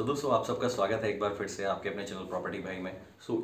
दोस्तों आप सबका स्वागत है एक बार फिर से आपके अपने चैनल प्रॉपर्टी भाई में।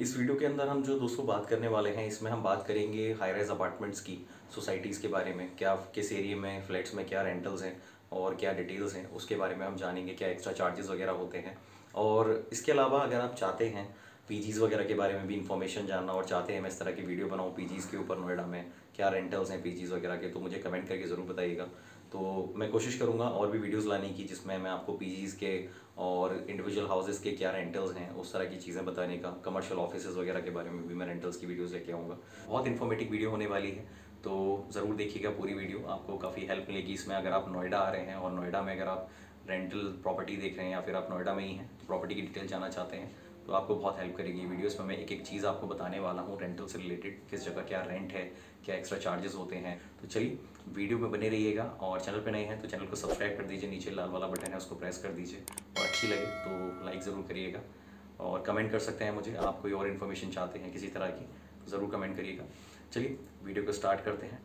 इस वीडियो के अंदर हम जो दोस्तों बात करने वाले हैं, इसमें हम बात करेंगे हाई राइज अपार्टमेंट्स की सोसाइटीज़ के बारे में। क्या किस एरिया में फ्लैट्स में क्या रेंटल्स हैं और क्या डिटेल्स हैं उसके बारे में हम जानेंगे। क्या एक्स्ट्रा चार्जेस वगैरह होते हैं, और इसके अलावा अगर आप चाहते हैं पीजीज़ वगैरह के बारे में भी इन्फॉर्मेशन जानना और चाहते हैं मैं इस तरह की वीडियो बनाऊँ पीजीज़ के ऊपर, नोएडा में क्या रेंटल्स हैं पीजीज़ वगैरह के, तो मुझे कमेंट करके ज़रूर बताइएगा। तो मैं कोशिश करूँगा और भी वीडियोस लाने की जिसमें मैं आपको पीजीज़ के और इंडिविजुअल हाउसेस के क्या रेंटल्स हैं उस तरह की चीज़ें बताने का, कमर्शियल ऑफिसेज वगैरह के बारे में भी मैं रेंटल्स की वीडियोस लेके आऊँगा। बहुत इन्फॉर्मेटिव वीडियो होने वाली है, तो ज़रूर देखिएगा पूरी वीडियो, आपको काफ़ी हेल्प मिलेगी इसमें। अगर आप नोएडा आ रहे हैं और नोएडा में अगर आप रेंटल प्रॉपर्टी देख रहे हैं या फिर आप नोएडा में ही हैं, प्रॉपर्टी की डिटेल जानना चाहते हैं, तो आपको बहुत हेल्प करेगी वीडियो। इसमें मैं एक एक चीज़ आपको बताने वाला हूँ रेंटल से रिलेटेड, किस जगह क्या रेंट है, क्या एक्स्ट्रा चार्जेस होते हैं। तो चलिए वीडियो में बने रहिएगा, और चैनल पे नए हैं तो चैनल को सब्सक्राइब कर दीजिए, नीचे लाल वाला बटन है उसको प्रेस कर दीजिए, और अच्छी लगे तो लाइक ज़रूर करिएगा। और कमेंट कर सकते हैं मुझे, आप कोई और इन्फॉर्मेशन चाहते हैं किसी तरह की तो ज़रूर कमेंट करिएगा। चलिए वीडियो को स्टार्ट करते हैं।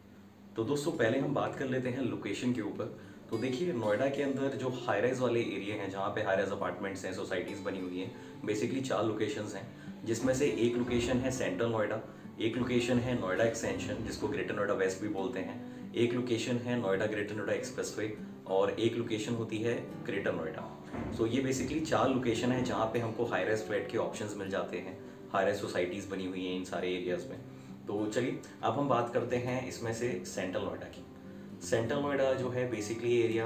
तो दोस्तों पहले हम बात कर लेते हैं लोकेशन के ऊपर। तो देखिए नोएडा के अंदर जो हाई राइज वाले एरिया हैं, जहाँ पे हाई राइज अपार्टमेंट्स हैं, सोसाइटीज़ बनी हुई हैं, बेसिकली 4 लोकेशंस हैं, जिसमें से एक लोकेशन है सेंट्रल नोएडा, एक लोकेशन है नोएडा एक्सटेंशन जिसको ग्रेटर नोएडा वेस्ट भी बोलते हैं, एक लोकेशन है नोएडा ग्रेटर नोएडा एक्सप्रेसवे, और एक लोकेशन होती है ग्रेटर नोएडा। ये बेसिकली 4 लोकेशन है जहाँ पे हमको हाई राइज फ्लैट के ऑप्शंस मिल जाते हैं। हाई राइज सोसाइटीज़ बनी हुई हैं इन सारे एरियाज़ में। तो चलिए अब हम बात करते हैं इसमें से सेंट्रल नोएडा की। सेंट्रल नोएडा जो है बेसिकली एरिया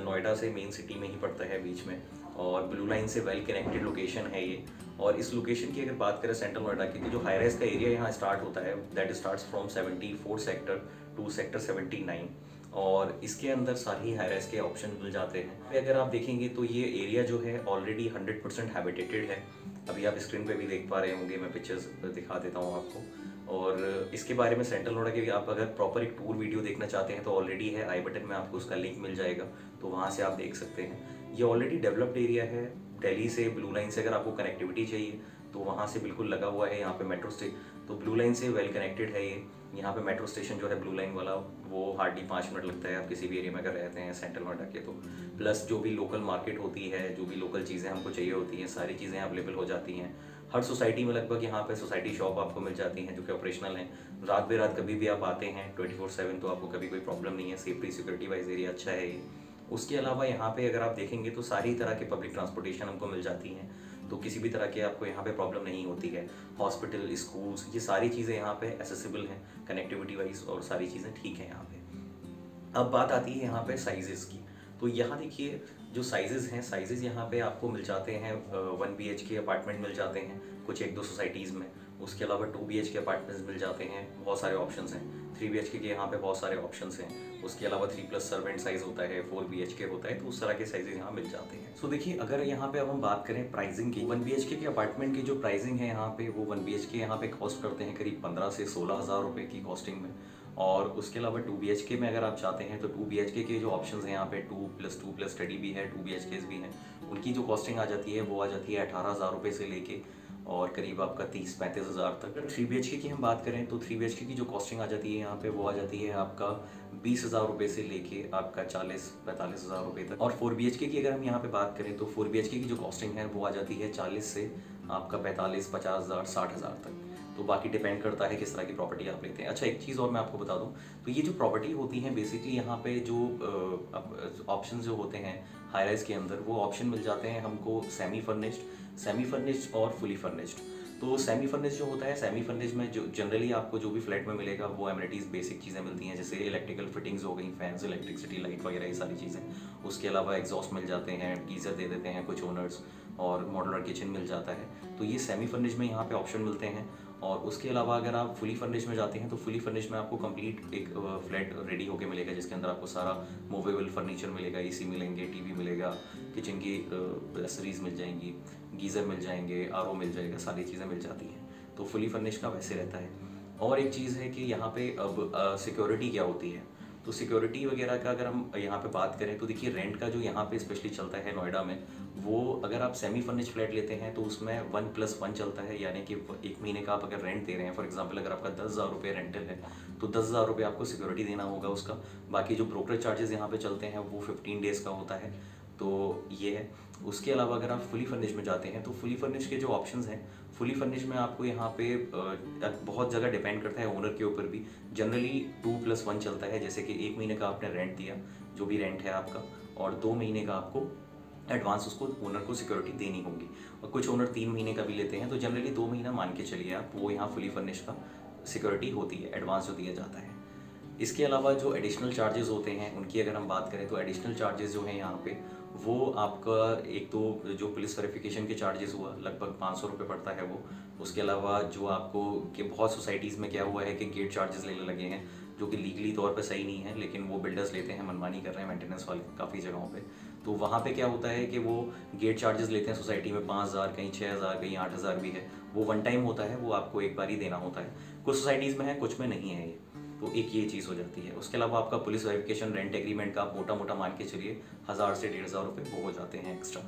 नोएडा से मेन सिटी में ही पड़ता है बीच में, और ब्लू लाइन से वेल कनेक्टेड लोकेशन है ये। और इस लोकेशन की अगर बात करें सेंट्रल नोएडा की, तो जो हाई राइज का एरिया यहाँ स्टार्ट होता है that starts from 74 sector to sector 79, और इसके अंदर सारी हाई राइज के ऑप्शन मिल जाते हैं। अगर आप देखेंगे तो ये एरिया जो है ऑलरेडी 100% हैबिटेटेड है। अभी आप स्क्रीन पे भी देख पा रहे होंगे, मैं पिक्चर्स दिखा देता हूँ आपको। और इसके बारे में सेंट्रल नोएडा के भी आप अगर प्रॉपर एक टूर वीडियो देखना चाहते हैं तो ऑलरेडी है, आई बटन में आपको उसका लिंक मिल जाएगा, तो वहाँ से आप देख सकते हैं। ये ऑलरेडी डेवलप्ड एरिया है। दिल्ली से ब्लू लाइन से अगर आपको कनेक्टिविटी चाहिए तो वहाँ से बिल्कुल लगा हुआ है। यहाँ पे मेट्रो तो ब्लू लाइन से वेल कनेक्टेड है ये। यहाँ पे मेट्रो स्टेशन जो है ब्लू लाइन वाला, वो हार्डली 5 मिनट लगता है आप किसी भी एरिया में अगर रहते हैं सेंट्रल नोएडा के तो। प्लस जो भी लोकल मार्केट होती है, जो भी लोकल चीज़ें हमको चाहिए होती हैं, सारी चीज़ें अवेलेबल हो जाती हैं। हर सोसाइटी में लगभग यहाँ पे सोसाइटी शॉप आपको मिल जाती हैं जो कि ऑपरेशनल हैं। रात बेरात कभी भी आप आते हैं 24/7 तो आपको कभी कोई प्रॉब्लम नहीं है। सेफ्टी सिक्योरिटी वाइज एरिया अच्छा है ये। उसके अलावा यहाँ पे अगर आप देखेंगे तो सारी तरह के पब्लिक ट्रांसपोर्टेशन हमको मिल जाती हैं, तो किसी भी तरह के आपको यहाँ पे प्रॉब्लम नहीं होती है। हॉस्पिटल, स्कूल्स, ये सारी चीज़ें यहाँ पे एसेसिबल हैं कनेक्टिविटी वाइज, और सारी चीज़ें ठीक हैं यहाँ पे। अब बात आती है यहाँ पे साइजेस की। तो यहाँ देखिए जो साइजेस हैं, साइजेस यहाँ पे आपको मिल जाते हैं 1 BHK अपार्टमेंट मिल जाते हैं कुछ 1-2 सोसाइटीज़ में। उसके अलावा 2 BHK अपार्टमेंट्स मिल जाते हैं, बहुत सारे ऑप्शंस हैं। 3 BHK के यहाँ पे बहुत सारे ऑप्शंस हैं। उसके अलावा 3+ सर्वेंट साइज़ होता है, 4 BHK होता है, तो उस तरह के साइजेस यहाँ मिल जाते हैं। देखिए अगर यहाँ पे अब हम बात करें प्राइसिंग की, 1 BHK के अपार्टमेंट की जो प्राइसिंग है यहाँ पे, वो 1 BHK यहाँ पे कॉस्ट करते हैं करीब 15 से 16 हज़ार रुपये की कॉस्टिंग में। और उसके अलावा 2 BHK में अगर आप चाहते हैं तो 2 BHK के जो ऑप्शंस हैं यहाँ पे 2+2+ स्टडी भी है, 2 BHKs भी हैं, उनकी जो कॉस्टिंग आ जाती है वो आ जाती है 18 हज़ार रुपये से लेके और करीब आपका 30-35 हज़ार तक। 3 BHK की हम बात करें तो 3 BHK की जो कॉस्टिंग आ जाती है यहाँ पे वो आ जाती है आपका 20 हज़ार रुपये से लेके आपका 40-45 हज़ार रुपये तक। और 4 BHK की अगर हम यहाँ पे बात करें तो 4 BHK की जो कॉस्टिंग है वो आ जाती है 40 से आपका 45-50 हज़ार 60 हज़ार तक। तो बाकी डिपेंड करता है किस तरह की प्रॉपर्टी आप लेते हैं। अच्छा एक चीज़ और मैं आपको बता दूं, तो ये जो प्रॉपर्टी होती है बेसिकली यहाँ पे जो ऑप्शन जो होते हैं हाई राइज के अंदर, वो ऑप्शन मिल जाते हैं हमको सेमी फर्निश्ड और फुली फर्निश्ड। तो सेमी फर्निश्ड जो होता है, सेमी फर्निश्ड में जो जनरली आपको जो भी फ्लैट में मिलेगा वो एमिनिटीज़ बेसिक चीज़ें मिलती हैं, जैसे इलेक्ट्रिकल फिटिंग्स हो गई, फैंस, इलेक्ट्रिसिटी, लाइट वगैरह ये सारी चीज़ें। उसके अलावा एग्जॉस्ट मिल जाते हैं, गीज़र दे देते हैं कुछ ओनर्स, और मॉडुलर किचन मिल जाता है। तो ये सेमी फर्निश्ड में यहाँ पे ऑप्शन मिलते हैं। और उसके अलावा अगर आप फुली फर्निश्ड में जाते हैं तो फुली फर्निश्ड में आपको कंप्लीट एक फ्लैट रेडी होके मिलेगा, जिसके अंदर आपको सारा मूवेबल फर्नीचर मिलेगा, एसी मिलेंगे, टीवी मिलेगा, किचन की एसेसरीज मिल जाएंगी, गीज़र मिल जाएंगे, आरओ मिल जाएगा, सारी चीज़ें मिल जाती हैं। तो फुली फर्निश्ड का वैसे रहता है। और एक चीज़ है कि यहाँ पे अब सिक्योरिटी क्या होती है, तो सिक्योरिटी वगैरह का अगर हम यहाँ पे बात करें तो देखिए रेंट का जो यहाँ पे स्पेशली चलता है नोएडा में, वो अगर आप सेमी फर्निश्ड फ्लैट लेते हैं तो उसमें 1+1 चलता है, यानी कि 1 महीने का आप अगर रेंट दे रहे हैं, फॉर एग्जांपल अगर आपका 10 हज़ार रुपये रेंटल है तो 10 हज़ार रुपये आपको सिक्योरिटी देना होगा उसका। बाकी जो ब्रोकर चार्जेस यहाँ पे चलते हैं वो 15 डेज़ का होता है। तो ये है। उसके अलावा अगर आप फुली फर्निश में जाते हैं तो फुली फर्निश के जो ऑप्शंस हैं, फुली फर्निश में आपको यहाँ पे बहुत जगह डिपेंड करता है ओनर के ऊपर भी। जनरली 2+1 चलता है, जैसे कि 1 महीने का आपने रेंट दिया, जो भी रेंट है आपका, और 2 महीने का आपको एडवांस उसको ओनर को सिक्योरिटी देनी होगी। और कुछ ओनर 3 महीने का भी लेते हैं, तो जनरली 2 महीना मान के चलिए आप, वो यहाँ फुली फर्निश का सिक्योरिटी होती है, एडवांस जो दिया जाता है। इसके अलावा जो एडिशनल चार्जेस होते हैं उनकी अगर हम बात करें तो एडिशनल चार्जेस जो हैं यहाँ पे, वो आपका एक तो जो पुलिस वेरिफिकेशन के चार्जेस हुआ लगभग 500 रुपये पड़ता है वो। उसके अलावा जो आपको कि बहुत सोसाइटीज़ में क्या हुआ है कि गेट चार्जेस लेने लगे हैं, जो कि लीगली तौर पे सही नहीं है, लेकिन वो बिल्डर्स लेते हैं, मनमानी कर रहे हैं मेंटेनेंस वाले काफ़ी जगहों पे। तो वहाँ पे क्या होता है कि वो गेट चार्जेस लेते हैं सोसाइटी में 5000, कहीं 6000, कहीं 8000 भी है। वो वन टाइम होता है, वो आपको एक बार ही देना होता है। कुछ सोसाइटीज़ में है, कुछ में नहीं है ये। तो एक ये चीज़ हो जाती है। उसके अलावा आपका पुलिस वेरिफिकेशन, रेंट एग्रीमेंट का आप मोटा मोटा मान के चलिए 1000 से 1500 रुपये वो हो जाते हैं एक्स्ट्रा।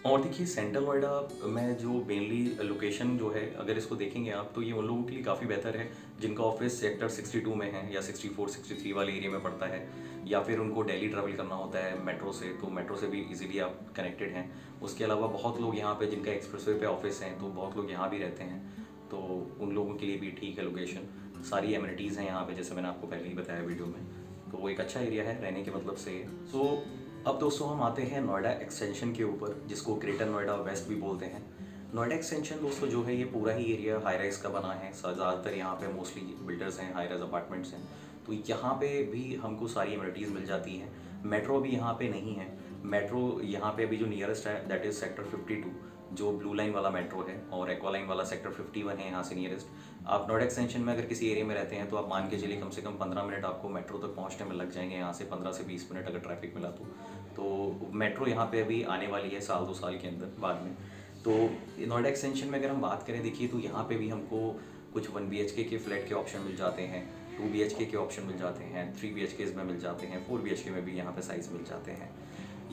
और देखिए सेंट्रल नोएडा में जो मेनली लोकेशन जो है, अगर इसको देखेंगे आप तो ये उन लोगों के लिए काफ़ी बेहतर है जिनका ऑफिस सेक्टर 62 में है या 64, 63 वाले एरिया में पड़ता है, या फिर उनको दिल्ली ट्रैवल करना होता है मेट्रो से, तो मेट्रो से भी इजीली आप कनेक्टेड हैं। उसके अलावा बहुत लोग यहाँ पे जिनका एक्सप्रेसवे पे ऑफिस हैं, तो बहुत लोग यहाँ भी रहते हैं, तो उन लोगों के लिए भी ठीक है लोकेशन। सारी एमिनिटीज़ हैं यहाँ पे, जैसे मैंने आपको पहले ही बताया वीडियो में, तो वो एक अच्छा एरिया है रहने के मतलब से। सो अब दोस्तों हम आते हैं नोएडा एक्सटेंशन के ऊपर, जिसको ग्रेटर नोएडा वेस्ट भी बोलते हैं। नोएडा एक्सटेंशन दोस्तों जो है, ये पूरा ही एरिया हाई राइज का बना है। ज़्यादातर यहाँ पे मोस्टली बिल्डर्स हैं, हाई राइज अपार्टमेंट्स हैं, तो यहाँ पे भी हमको सारी एमिनिटीज़ मिल जाती हैं। मेट्रो भी यहाँ पे नहीं है। मेट्रो यहाँ पे अभी जो नियरेस्ट है दैट इज़ सेक्टर 52, जो ब्लू लाइन वाला मेट्रो है, और एक्वा लाइन वाला सेक्टर 51 है यहाँ से नियरेस्ट। आप नोएडा एक्सटेंशन में अगर किसी एरिया में रहते हैं तो आप मान के चलिए कम से कम 15 मिनट आपको मेट्रो तक पहुँचने में लग जाएंगे, यहाँ से 15 से 20 मिनट अगर ट्रैफिक मिला तो मेट्रो यहाँ पे अभी आने वाली है 1-2 साल के अंदर बाद में। तो नोएडा एक्सटेंशन में अगर हम बात करें देखिए, तो यहाँ पे भी हमको कुछ 1 BHK के फ्लैट के ऑप्शन मिल जाते हैं, 2 BHK के ऑप्शन मिल जाते हैं, 3 BHK में मिल जाते हैं, 4 BHK में भी यहाँ पे साइज़ मिल जाते हैं।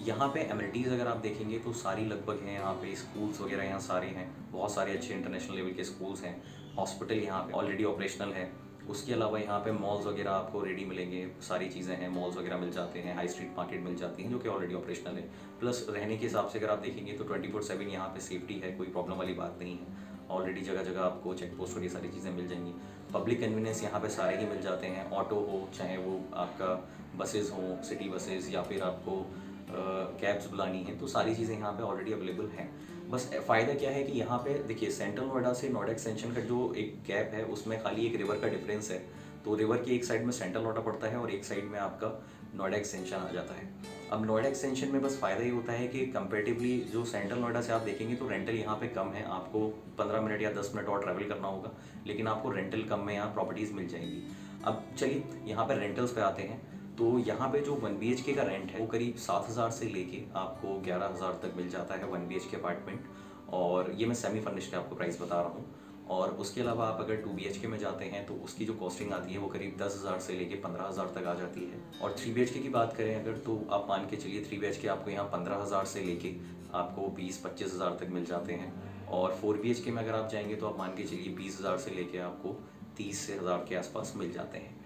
यहाँ पे एमिनिटीज़ अगर आप देखेंगे तो सारी लगभग हैं यहाँ पे। स्कूल्स वगैरह यहाँ सारे हैं, बहुत सारे अच्छे इंटरनेशनल लेवल के स्कूल्स हैं। हॉस्पिटल यहाँ पे ऑलरेडी ऑपरेशनल है। उसके अलावा यहाँ पे मॉल्स वगैरह आपको रेडी मिलेंगे, सारी चीज़ें हैं, मॉल्स वगैरह मिल जाते हैं, हाई स्ट्रीट मार्केट मिल जाती हैं जो कि ऑलरेडी ऑपरेशनल है। प्लस रहने के हिसाब से अगर आप देखेंगे तो 24/7 यहाँ पे सेफ्टी है, कोई प्रॉब्लम वाली बात नहीं है। ऑलरेडी जगह जगह आपको चेक पोस्ट और ये सारी चीज़ें मिल जाएंगी। पब्लिक कन्वीनियंस यहाँ पे सारे ही मिल जाते हैं, ऑटो हो चाहे वो आपका बसेज़ हों, सिटी बसेज़, या फिर आपको कैब्स बुलानी है, तो सारी चीज़ें यहाँ पे ऑलरेडी अवेलेबल हैं। बस फ़ायदा क्या है कि यहाँ पे देखिए सेंट्रल नोएडा से नोएडा एक्सटेंशन का जो एक गैप है उसमें खाली एक रिवर का डिफरेंस है। तो रिवर की एक साइड में सेंट्रल नोएडा पड़ता है और एक साइड में आपका नोएडा एक्सटेंशन आ जाता है। अब नोएडा एक्सटेंशन में बस फ़ायदा ये होता है कि कंपेरेटिवली जो सेंट्रल नोएडा से आप देखेंगे तो रेंटल यहाँ पे कम है, आपको 15 मिनट या 10 मिनट और ट्रैवल करना होगा, लेकिन आपको रेंटल कम में यहाँ प्रॉपर्टीज़ मिल जाएंगी। अब चलिए यहाँ पर रेंटल्स पे आते हैं। तो यहाँ पे जो 1 BHK का रेंट है वो करीब 7000 से लेके आपको 11000 तक मिल जाता है 1 BHK अपार्टमेंट, और ये मैं सेमी फर्निश्ड आपको प्राइस बता रहा हूँ। और उसके अलावा आप अगर 2 BHK में जाते हैं तो उसकी जो कॉस्टिंग आती है वो करीब 10,000 से लेके 15,000 तक आ जाती है। और 3 BHK की बात करें अगर, तो आप मान के चलिए 3 BHK आपको यहाँ 15,000 से लेके आपको 20-25,000 तक मिल जाते हैं। और 4 BHK में अगर आप जाएंगे तो आप मान के चलिए 20,000 से लेके आपको 30,000 के आसपास मिल जाते हैं।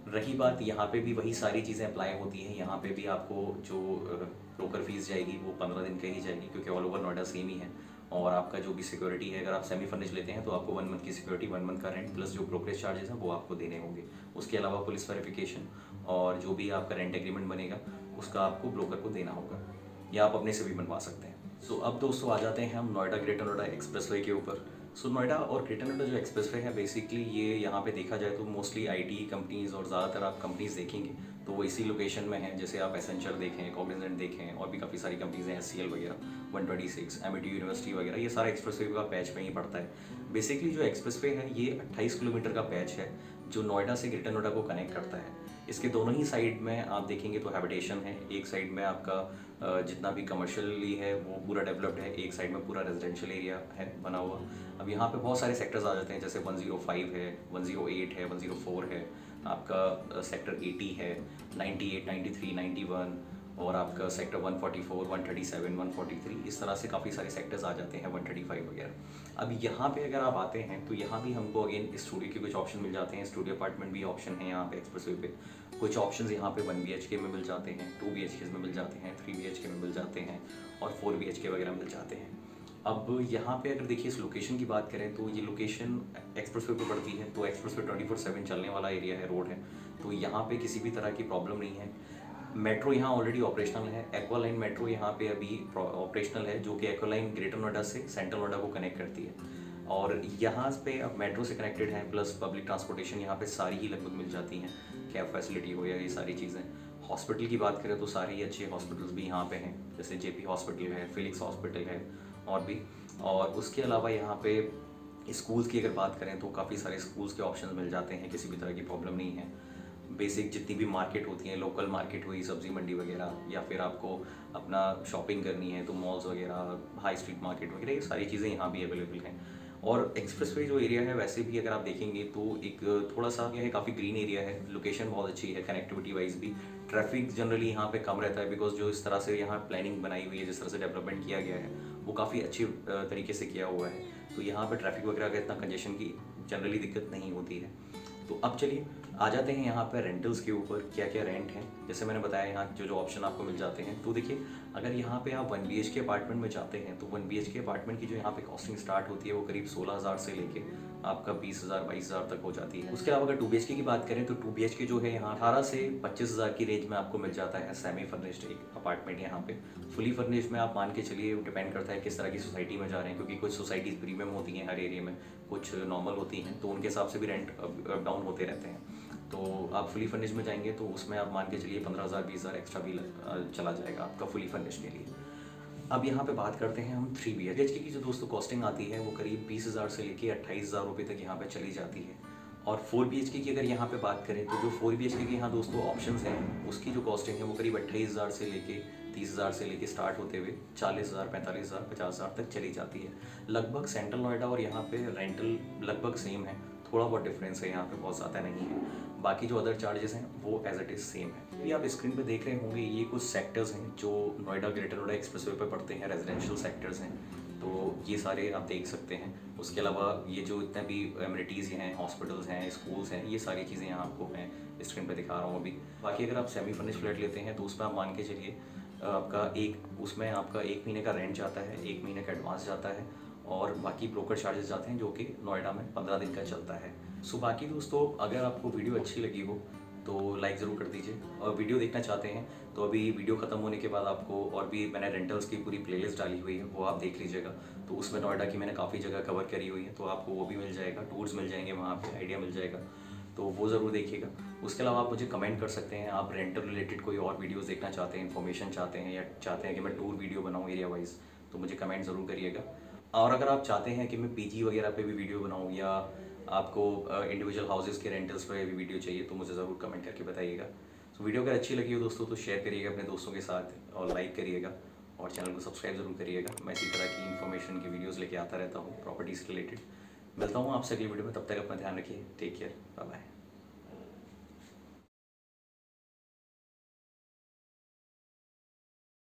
रही बात, यहाँ पे भी वही सारी चीज़ें अप्लाई होती हैं। यहाँ पे भी आपको जो ब्रोकर फीस जाएगी वो 15 दिन का ही जाएगी, क्योंकि ऑल ओवर नोएडा सेम ही है। और आपका जो भी सिक्योरिटी है, अगर आप सेमी फर्निश लेते हैं तो आपको 1 मंथ की सिक्योरिटी, 1 मंथ का रेंट प्लस जो ब्रोकरेज चार्जेस हैं वो आपको देने होंगे। उसके अलावा पुलिस वेरिफिकेशन और जो भी आपका रेंट एग्रीमेंट बनेगा उसका आपको ब्रोकर को देना होगा, या आप अपने से भी बनवा सकते हैं। सो अब दोस्तों आ जाते हैं हम नोएडा ग्रेटर नोएडा एक्सप्रेसवे के ऊपर। सो नोएडा और ग्रेटर नोएडा जो एक्सप्रेसवे है बेसिकली ये यहाँ पे देखा जाए तो मोस्टली IT कंपनीज़ और ज़्यादातर आप कंपनीज़ देखेंगे तो वो इसी लोकेशन में हैं। जैसे आप एसेंचर देखें, कॉग्निजेंट देखें, और भी काफ़ी सारी कंपनीज़ हैं, SCL वगैरह, 126, MIT यूनिवर्सिटी वगैरह, ये सारा एक्सप्रेसवे का पैच में ही पड़ता है। बेसिकली जो एक्सप्रेसवे है ये 28 किलोमीटर का पैच है जो नोएडा से ग्रेटर नोएडा को कनेक्ट करता है। इसके दोनों ही साइड में आप देखेंगे तो हैबिटेशन है। एक साइड में आपका जितना भी कमर्शियली है वो पूरा डेवलप्ड है, एक साइड में पूरा रेजिडेंशियल एरिया है बना हुआ। अब यहाँ पे बहुत सारे सेक्टर्स आ जाते हैं, जैसे 105 है, 108 है, 104 है, आपका सेक्टर 80 है, 98, 93, 91, और आपका सेक्टर 144, 137, 143 इस तरह से काफ़ी सारे सेक्टर्स आ जाते हैं, 135 वगैरह। अब यहाँ पे अगर आप आते हैं तो यहाँ भी हमको अगेन स्टूडियो के कुछ ऑप्शन मिल जाते हैं। स्टूडियो अपार्टमेंट भी ऑप्शन है यहाँ पे एक्सप्रेसवे पे। कुछ ऑप्शंस यहाँ पे 1 BHK में मिल जाते हैं, 2 BHK में मिल जाते हैं, 3 BHK में मिल जाते हैं और 4 BHK वगैरह मिल जाते हैं। अब यहाँ पे अगर देखिए इस लोकेशन की बात करें तो ये लोकेशन एक्सप्रेसवे पे पड़ती है, तो एक्सप्रेसवे 24/7 चलने वाला एरिया है, रोड है, तो यहाँ पे किसी भी तरह की प्रॉब्लम नहीं है। मेट्रो यहाँ ऑलरेडी ऑपरेशनल है। एक्वा लाइन मेट्रो यहाँ पे अभी ऑपरेशनल है, जो कि एक्वा लाइन ग्रेटर नोएडा से सेंट्रल नोएडा को कनेक्ट करती है। और यहाँ पे अब मेट्रो से कनेक्टेड है, प्लस पब्लिक ट्रांसपोर्टेशन यहाँ पे सारी ही लगभग मिल जाती हैं, कैब फैसिलिटी हो या ये सारी चीज़ें। हॉस्पिटल की बात करें तो सारे ही अच्छे हॉस्पिटल्स भी यहाँ पे हैं, जैसे JP हॉस्पिटल है, फिलिक्स हॉस्पिटल है और भी। और उसके अलावा यहाँ पे स्कूल्स की अगर बात करें तो काफ़ी सारे स्कूल्स के ऑप्शंस मिल जाते हैं, किसी भी तरह की प्रॉब्लम नहीं है। बेसिक जितनी भी मार्केट होती हैं, लोकल मार्केट हुई, सब्जी मंडी वगैरह, या फिर आपको अपना शॉपिंग करनी है तो मॉल्स वगैरह, हाई स्ट्रीट मार्केट वगैरह, ये सारी चीज़ें यहाँ भी अवेलेबल हैं। और एक्सप्रेसवे जो एरिया है वैसे भी अगर आप देखेंगे तो एक थोड़ा सा यह काफ़ी ग्रीन एरिया है, लोकेशन बहुत अच्छी है, कनेक्टिविटी वाइज भी। ट्रैफिक जनरली यहाँ पे कम रहता है, बिकॉज जो इस तरह से यहाँ प्लानिंग बनाई हुई है, जिस तरह से डेवलपमेंट किया गया है वो काफ़ी अच्छी तरीके से किया हुआ है, तो यहाँ पे ट्रैफिक वगैरह का इतना कंजेशन की जनरली दिक्कत नहीं होती है। तो अब चलिए आ जाते हैं यहाँ पर रेंटल्स के ऊपर, क्या क्या रेंट हैं। जैसे मैंने बताया यहाँ जो जो ऑप्शन आपको मिल जाते हैं, तो देखिए अगर यहाँ पे आप 1 BHK अपार्टमेंट में जाते हैं तो 1 BHK अपार्टमेंट की जो यहाँ पे कॉस्टिंग स्टार्ट होती है वो करीब 16,000 से लेके आपका 20,000 22,000 तक हो जाती है। उसके अलावा अगर 2 BHK की बात करें तो 2 BHK जो है यहाँ 18 से 25,000 की रेंज में आपको मिल जाता है सेमी फर्निश्ड एक अपार्टमेंट यहाँ पे। फुली फर्निश्ड में आप मान के चलिए, डिपेंड करता है किस तरह की सोसाइटी में जा रहे हैं, क्योंकि कुछ सोसाइटीज़ प्रीमियम होती हैं हर एरिया में, कुछ नॉर्मल होती हैं, तो उनके हिसाब से भी रेंट अप डाउन होते रहते हैं। तो आप फुली फर्निश में जाएंगे तो उसमें आप मान के चलिए 15,000 20,000 एक्स्ट्रा भी चला जाएगा आपका फुली फर्निश के लिए। अब यहाँ पे बात करते हैं हम 3 BHK की जो दोस्तों कॉस्टिंग आती है वो करीब 20,000 से लेके 28,000 रुपये तक यहाँ पे चली जाती है। और 4 BHK की अगर यहाँ पे बात करें तो जो 4 BHK के यहाँ दोस्तों ऑप्शंस हैं उसकी जो कॉस्टिंग है वो करीब 28,000 से लेके 30,000 से लेके स्टार्ट होते हुए 40,000 45,000 50,000 तक चली जाती है। लगभग सेंट्रल नोएडा और यहाँ पे रेंटल लगभग सेम है, थोड़ा बहुत डिफरेंस है, यहाँ पे बहुत ज़्यादा नहीं है। बाकी जो अदर चार्जेस हैं वो एज इट इज़ सेम है। ये आप स्क्रीन पे देख रहे होंगे, ये कुछ सेक्टर्स हैं जो नोएडा ग्रेटर नोएडा एक्सप्रेसवे पे पड़ते हैं, रेजिडेंशियल सेक्टर्स हैं, तो ये सारे आप देख सकते हैं। उसके अलावा ये जो इतने भी एमिनिटीज़ हैं, हॉस्पिटल्स हैं, स्कूल्स हैं, ये सारी चीज़ें यहाँ आपको मैं स्क्रीन पे दिखा रहा हूँ अभी। बाकी अगर आप सेमी फर्निश फ्लैट लेते हैं तो उसमें आप मान के चलिए उसमें आपका 1 महीने का रेंट जाता है, 1 महीने का एडवांस जाता है और बाकी ब्रोकर चार्जेस जाते हैं, जो कि नोएडा में 15 दिन का चलता है। सो बाकी दोस्तों अगर आपको वीडियो अच्छी लगी हो तो लाइक ज़रूर कर दीजिए, और वीडियो देखना चाहते हैं तो अभी वीडियो ख़त्म होने के बाद आपको और भी मैंने रेंटल्स की पूरी प्लेलिस्ट डाली हुई है, वो आप देख लीजिएगा। तो उसमें नोएडा की मैंने काफ़ी जगह कवर करी हुई है, तो आपको वो भी मिल जाएगा, टूर्स मिल जाएंगे वहाँ पे, आइडिया मिल जाएगा, तो वो ज़रूर देखिएगा। उसके अलावा आप मुझे कमेंट कर सकते हैं, आप रेंटल रिलेटेड कोई और वीडियोज़ देखना चाहते हैं, इन्फॉर्मेशन चाहते हैं, या चाहते हैं कि मैं टूर वीडियो बनाऊँ एरिया वाइज, तो मुझे कमेंट ज़रूर करिएगा। और अगर आप चाहते हैं कि मैं PG वगैरह पे भी वीडियो बनाऊँ, या आपको इंडिविजुअल हाउसेज़ के रेंटल्स पे भी वीडियो चाहिए, तो मुझे ज़रूर कमेंट करके बताइएगा। तो वीडियो अगर अच्छी लगी हो दोस्तों तो शेयर करिएगा अपने दोस्तों के साथ और लाइक करिएगा, और चैनल को सब्सक्राइब ज़रूर करिएगा। मैं इसी तरह की इन्फॉर्मेशन की वीडियोज़ लेके आता रहता हूँ प्रॉपर्टीज़ रिलेटेड। मिलता हूँ आपसे अगली वीडियो में, तब तक अपना ध्यान रखिए, टेक केयर, बाय बाय।